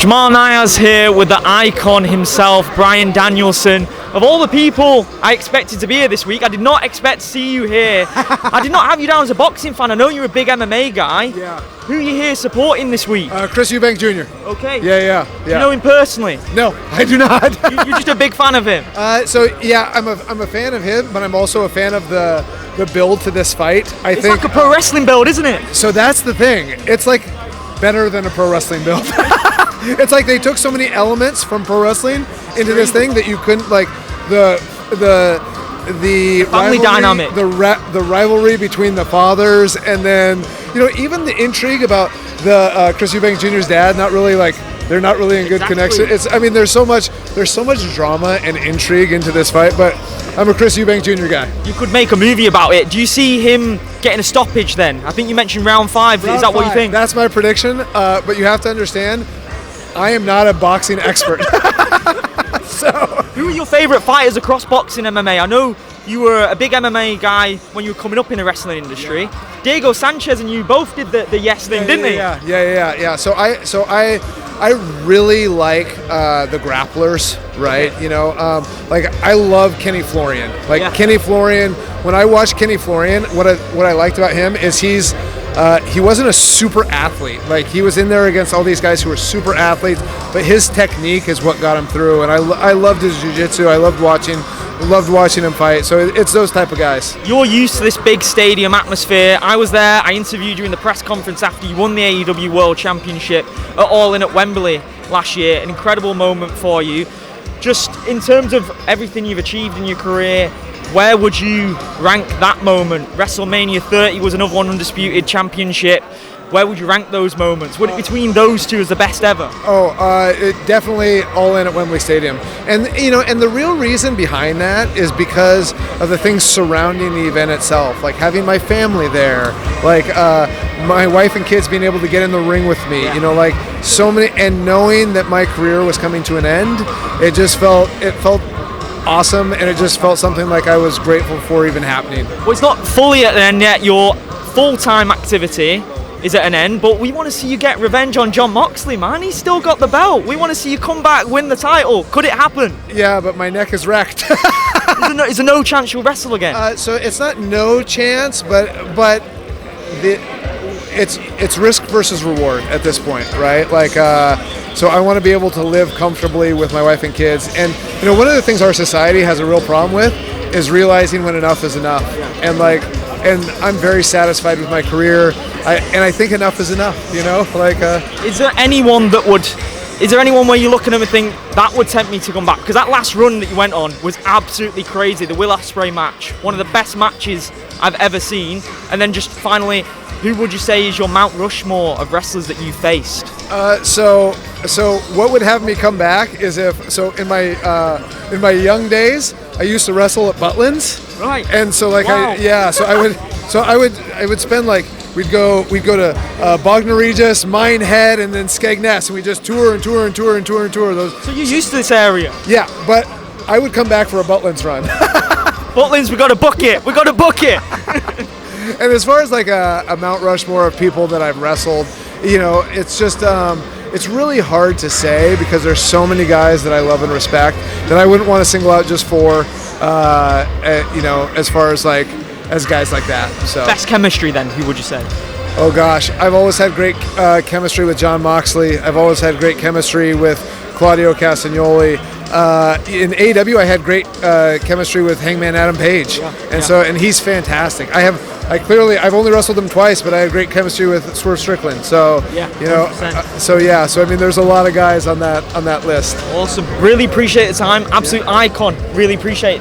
Jamal Niaz here with the icon himself, Bryan Danielson. Of all the people I expected to be here this week, I did not expect to see you here. I did not have you down as a boxing fan. I know you're a big MMA guy. Yeah. Who are you here supporting this week? Chris Eubank Jr. Okay. Yeah. Do you know him personally? No, I do not. You're just a big fan of him. I'm a fan of him, but I'm also a fan of the build to this fight. It's like a pro wrestling build, isn't it? So that's the thing. It's like better than a pro wrestling build. It's like they took so many elements from pro wrestling into this thing that you couldn't, like the family rivalry, dynamic, the rivalry between the fathers, and then even the intrigue about the Chris Eubank Jr.'s dad. They're not really in good connection. There's so much drama and intrigue into this fight, but I'm a Chris Eubank Jr. guy. You could make a movie about it. Do you see him getting a stoppage then? I think you mentioned round 5. Is that what you think? That's my prediction, but you have to understand, I am not a boxing expert. So, who are your favorite fighters across boxing MMA? I know you were a big MMA guy when you were coming up in the wrestling industry. Yeah. Diego Sanchez and you both did the yes thing, didn't they? Yeah. So I really like the grapplers, right? Yeah. I love Kenny Florian. Kenny Florian. When I watch Kenny Florian, what I liked about him is he wasn't a super athlete. Like, he was in there against all these guys who were super athletes, but his technique is what got him through. And I loved his jiu-jitsu. I loved watching him fight. So it's those type of guys. You're used to this big stadium atmosphere. I was there. I interviewed you in the press conference after you won the AEW World Championship at All In at Wembley last year. An incredible moment for you. Just in terms of everything you've achieved in your career, where would you rank that moment? WrestleMania 30 was another one, undisputed championship. Where would you rank those moments? Would it between those two as the best ever? It definitely All In at Wembley Stadium. And and the real reason behind that is because of the things surrounding the event itself, like having my family there, like my wife and kids being able to get in the ring with me, so many, and knowing that my career was coming to an end, it felt awesome, and it just felt something like I was grateful for even happening. Well, it's not fully at the end yet. Your full-time activity is at an end, but we want to see you get revenge on Jon Moxley, man. He's still got the belt. We want to see you come back, win the title. Could it happen? Yeah, but my neck is wrecked. Is there no chance you'll wrestle again? So it's not no chance, but it's risk versus reward at this point, right? So I want to be able to live comfortably with my wife and kids. And one of the things our society has a real problem with is realizing when enough is enough. And I'm very satisfied with my career. I think enough is enough. Is there anyone where you look at them and think that would tempt me to come back? Because that last run that you went on was absolutely crazy. The Will Ospreay match, one of the best matches I've ever seen. And then just finally, who would you say is your Mount Rushmore of wrestlers that you faced? So what would have me come back is in my young days, I used to wrestle at Butlins. Right. And so wow. I would spend we'd go to Bognor Regis, Minehead, and then Skegness, and we just tour those. So you're used to this area? Yeah, but I would come back for a Butlins run. Butlins, we got to book it. And as far as a Mount Rushmore of people that I've wrestled, it's just it's really hard to say because there's so many guys that I love and respect that I wouldn't want to single out just for as far as guys like that. So best chemistry then, who would you say? Oh gosh, I've always had great chemistry with Jon Moxley. I've always had great chemistry with Claudio Castagnoli. In AEW, I had great chemistry with Hangman Adam Page, and he's fantastic. I've only wrestled him twice, but I had great chemistry with Swerve Strickland. So there's a lot of guys on that list. Awesome, really appreciate the time. Absolute icon. Really appreciate it. Thank